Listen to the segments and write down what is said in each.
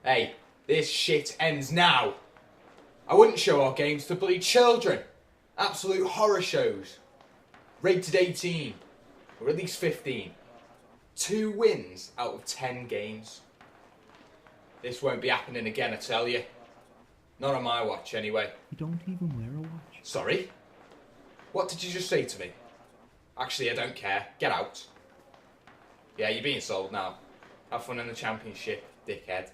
Hey, this shit ends now. I wouldn't show our games to bloody children. Absolute horror shows. Rated 18, or at least 15. 2 wins out of 10 games. This won't be happening again, I tell you. Not on my watch, anyway. You don't even wear a watch. Sorry? What did you just say to me? Actually, I don't care. Get out. Yeah, you're being sold now. Have fun in the championship, dickhead.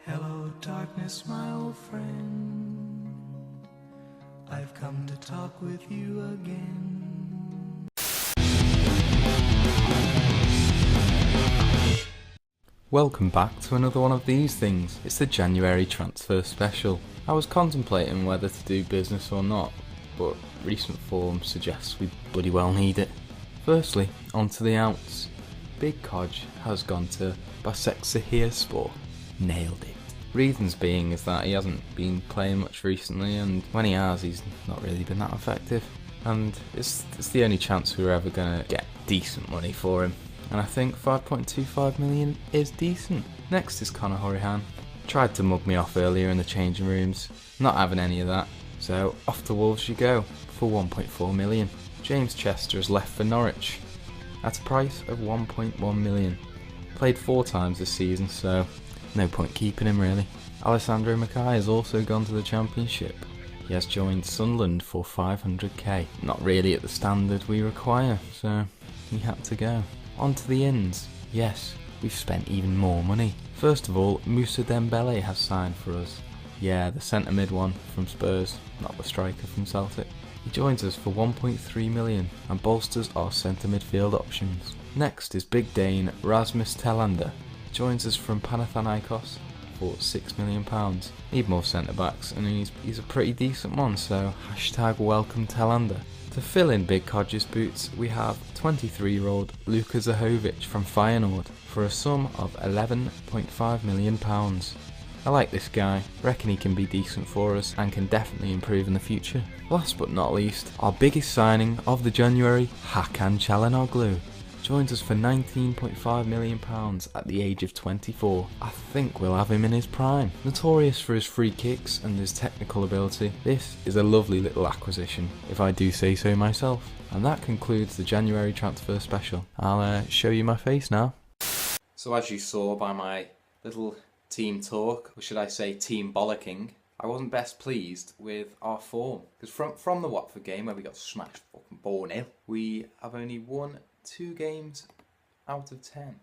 Hello, darkness, my old friend. I've come to talk with you again. Welcome back to another one of these things. It's the January transfer special. I was contemplating whether to do business or not, but recent form suggests we bloody well need it. Firstly, onto the outs. Big Codge has gone to Basaksehirspor. Nailed it. Reasons being is that he hasn't been playing much recently, and when he has, he's not really been that effective. And it's the only chance we were ever going to get decent money for him. And I think 5.25 million is decent. Next is Conor Hourihane. Tried to mug me off earlier in the changing rooms. Not having any of that. So off to Wolves you go for 1.4 million. James Chester has left for Norwich at a price of 1.1 million. Played 4 times this season, so no point keeping him really. Alessandro Mackay has also gone to the Championship. He has joined Sunderland for 500k. Not really at the standard we require, so he had to go. On to the ins. Yes, we've spent even more money. First of all, Moussa Dembele has signed for us. Yeah, the centre mid one from Spurs, not the striker from Celtic. He joins us for 1.3 million and bolsters our centre midfield options. Next is Big Dane Rasmus Telander. He joins us from Panathinaikos for £6 million. Need more centre backs, and he's a pretty decent one, so hashtag welcome Telander. To fill in Big Codge's boots, we have 23-year-old Luka Zahovic from Feyenoord for a sum of £11.5 million. I like this guy, reckon he can be decent for us and can definitely improve in the future. Last but not least, our biggest signing of the January, Hakan Çalhanoğlu, joins us for £19.5 million at the age of 24. I think we'll have him in his prime. Notorious for his free kicks and his technical ability, this is a lovely little acquisition, if I do say so myself. And that concludes the January transfer special. I'll show you my face now. So as you saw by my little team talk, or should I say team bollocking, I wasn't best pleased with our form. Because from the Watford game where we got smashed fucking 4-0, we have only won 2 games out of 10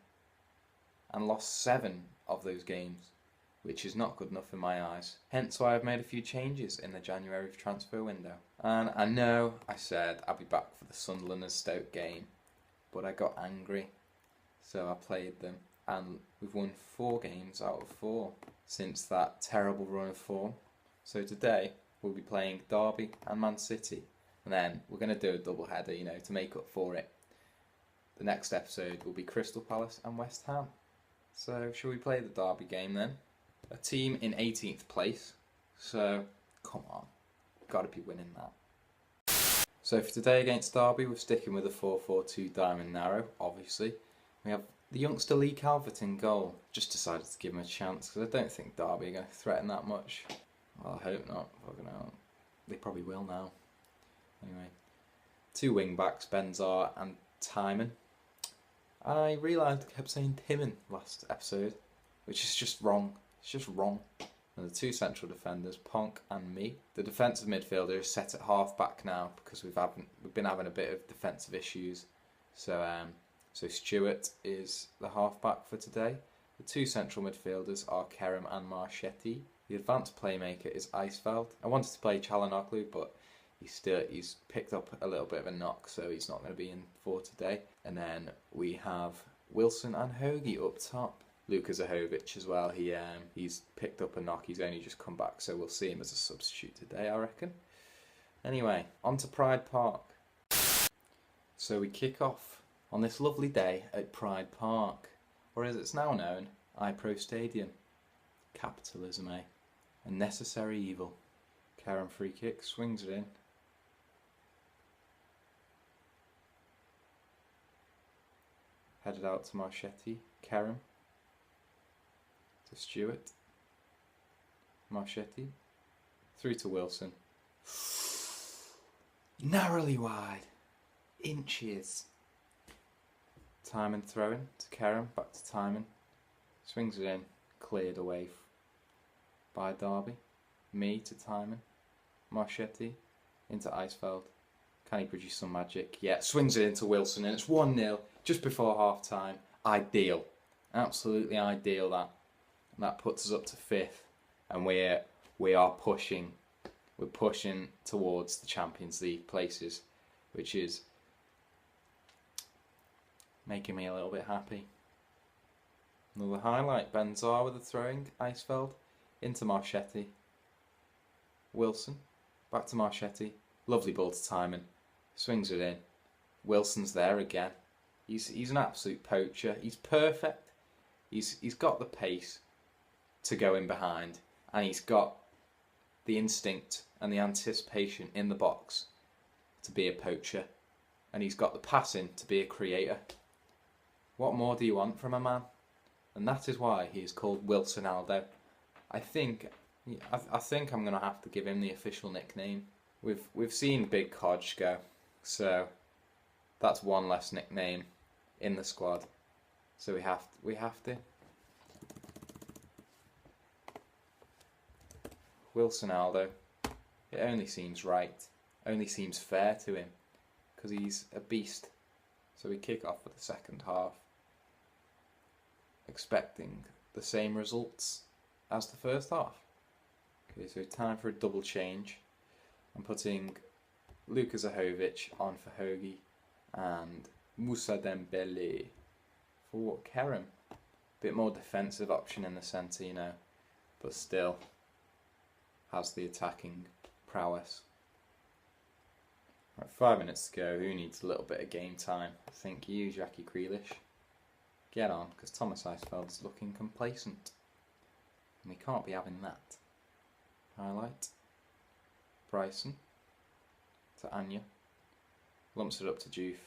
and lost 7 of those games, which is not good enough in my eyes. Hence why I've made a few changes in the January transfer window. And I know I said I'd be back for the Sunderland and Stoke game, but I got angry, so I played them, and we've won 4 games out of 4 since that terrible run of form. So today we'll be playing Derby and Man City, and then we're going to do a double header, to make up for it. The next episode will be Crystal Palace and West Ham. So, shall we play the Derby game then? A team in 18th place. So, come on. Got to be winning that. So, for today against Derby, we're sticking with a 4-4-2 diamond narrow, obviously. We have the youngster Lee Calvert in goal. Just decided to give him a chance, because I don't think Derby are going to threaten that much. Well, I hope not. Fucking hell. They probably will now. Anyway. 2 wing-backs, Benzar and Timon. I realised I kept saying Timon last episode, which is just wrong. It's just wrong. And the 2 central defenders, Ponk and me. The defensive midfielder is set at half back now because we've been having a bit of defensive issues. So Stewart is the half back for today. The 2 central midfielders are Kerem and Marchetti. The advanced playmaker is Iceveld. I wanted to play Çalhanoğlu, but he's picked up a little bit of a knock, so he's not going to be in for today. And then we have Wilson and Hoagie up top. Luka Zahovic as well. He's picked up a knock. He's only just come back, so we'll see him as a substitute today, I reckon. Anyway, on to Pride Park. So we kick off on this lovely day at Pride Park, or as it's now known, iPro Stadium. Capitalism, eh? A necessary evil. Karen free kick, swings it in. Headed out to Marchetti. Kerem. To Stewart. Marchetti. Through to Wilson. Narrowly wide. Inches. Timon throwing to Kerem. Back to Timon. Swings it in. Cleared away by Derby. Me to Timon. Marchetti into Icefeld. Can he produce some magic? Yeah, swings it into Wilson and it's 1-0 just before half time. Ideal. Absolutely ideal that. And that puts us up to 5th and we are pushing. We're pushing towards the Champions League places, which is making me a little bit happy. Another highlight, Benzar with a throwing, Icefeld into Marchetti. Wilson, back to Marchetti. Lovely ball to Timon. Swings it in. Wilson's there again. He's an absolute poacher. He's perfect. He's got the pace to go in behind, and he's got the instinct and the anticipation in the box to be a poacher, and he's got the passing to be a creator. What more do you want from a man? And that is why he is called Wilsonaldo. I think I'm gonna have to give him the official nickname. We've seen Big Codge go, so that's one less nickname in the squad. So we have to. Wilsonaldo. It only seems right, only seems fair to him, because he's a beast. So we kick off for the second half, expecting the same results as the first half. Okay, so time for a double change. I'm putting Luka Zahovic on for Hoagie and Moussa Dembele for Kerem. Bit more defensive option in the centre, you know, but still has the attacking prowess. Right, 5 minutes to go. Who needs a little bit of game time? I think you, Jackie Grealish. Get on, because Thomas Icefeld is looking complacent. And we can't be having that. Highlight. Bryson. To Anya. Lumps it up to Juve.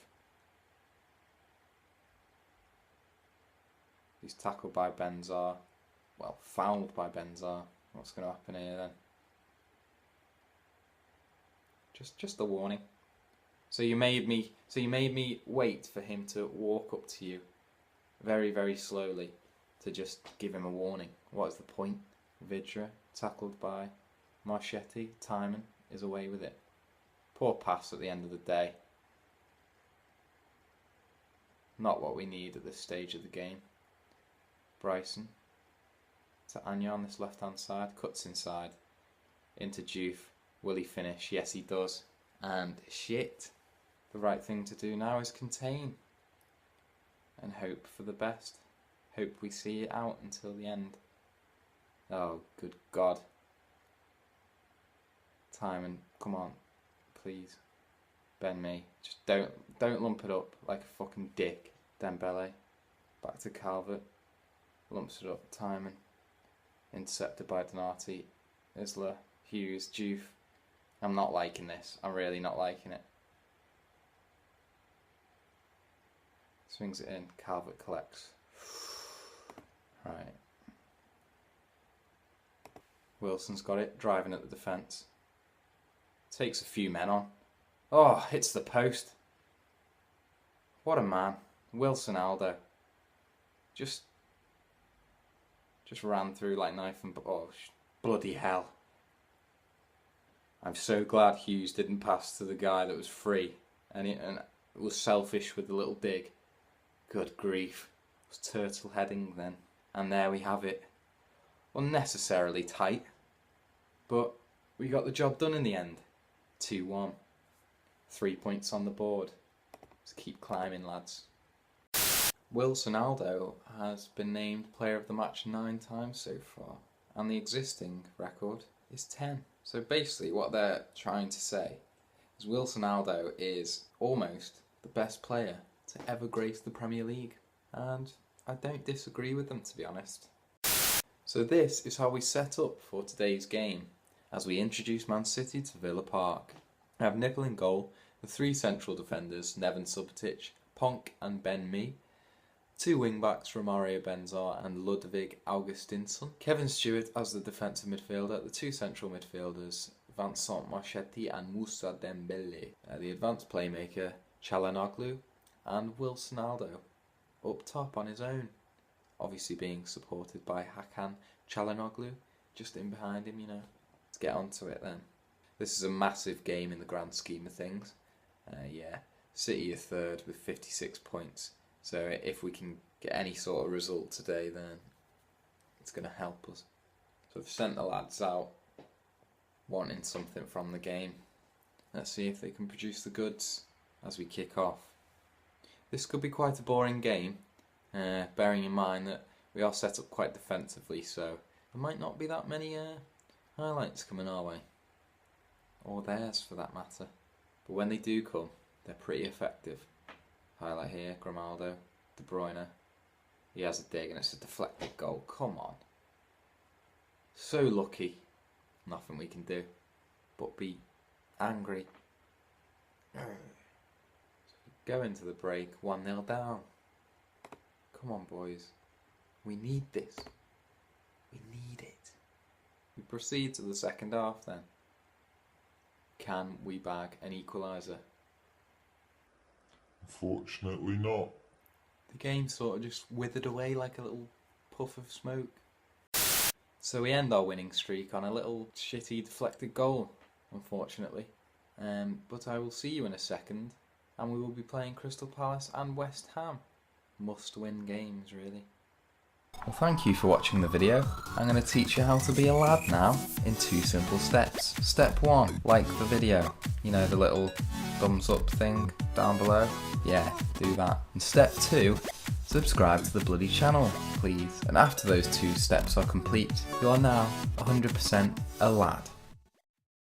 He's tackled by Benzar. Well, fouled by Benzar. What's going to happen here then? Just a warning. So you made me wait for him to walk up to you very, very slowly to just give him a warning. What is the point? Vidra, tackled by Marchetti. Timon is away with it. Poor pass at the end of the day. Not what we need at this stage of the game. Bryson to Anya on this left hand side. Cuts inside. Into Juve. Will he finish? Yes, he does. And shit. The right thing to do now is contain. And hope for the best. Hope we see it out until the end. Oh, good God. Timon, come on. Please. Ben me. Just don't lump it up like a fucking dick. Dembele. Back to Calvert. Lumps it up. Timon. Intercepted by Donati. Isla. Hughes. Juve. I'm not liking this. I'm really not liking it. Swings it in. Calvert collects. Right. Wilson's got it. Driving at the defence. Takes a few men on. Oh, hits the post. What a man. Wilsonaldo. Just ran through like knife and... Oh, bloody hell. I'm so glad Hughes didn't pass to the guy that was free and was selfish with the little dig. Good grief. It was turtle heading then. And there we have it. Unnecessarily tight, but we got the job done in the end. 2-1. 3 points on the board. Let's keep climbing, lads. Wilsonaldo has been named Player of the Match 9 times so far, and the existing record is 10. So basically what they're trying to say is Wilsonaldo is almost the best player to ever grace the Premier League. And I don't disagree with them, to be honest. So this is how we set up for today's game as we introduce Man City to Villa Park. I have Nickel in goal, the 3 central defenders, Neven Subotic, Ponk and Ben Mee. Two wing-backs, Romario Benzar and Ludwig Augustinsson. Kevin Stewart as the defensive midfielder. The two central midfielders, Vincent Marchetti and Moussa Dembele. The advanced playmaker, Çalhanoğlu and Wilsonaldo. Up top on his own, obviously being supported by Hakan Çalhanoğlu, just in behind him, you know. Let's get on to it then. This is a massive game in the grand scheme of things. Yeah, City are third with 56 points. So if we can get any sort of result today, then it's going to help us. So I've sent the lads out wanting something from the game. Let's see if they can produce the goods as we kick off. This could be quite a boring game, bearing in mind that we are set up quite defensively, so there might not be that many highlights coming our way. Or theirs for that matter. But when they do come, they're pretty effective. Highlight here, Grimaldo, De Bruyne. He has a dig and it's a deflected goal. Come on. So lucky. Nothing we can do but be angry. Go into the break, 1-0 down. Come on, boys. We need this. We need it. We proceed to the second half then. Can we bag an equaliser? Unfortunately not. The game sort of just withered away like a little puff of smoke. So we end our winning streak on a little shitty deflected goal, unfortunately. But I will see you in a second, and we will be playing Crystal Palace and West Ham. Must-win games, really. Well, thank you for watching the video. I'm going to teach you how to be a lad now in 2 simple steps. Step 1, like the video. You know, the little thumbs up thing down below? Yeah, do that. And step 2, subscribe to the bloody channel, please. And after those 2 steps are complete, you are now 100% a lad.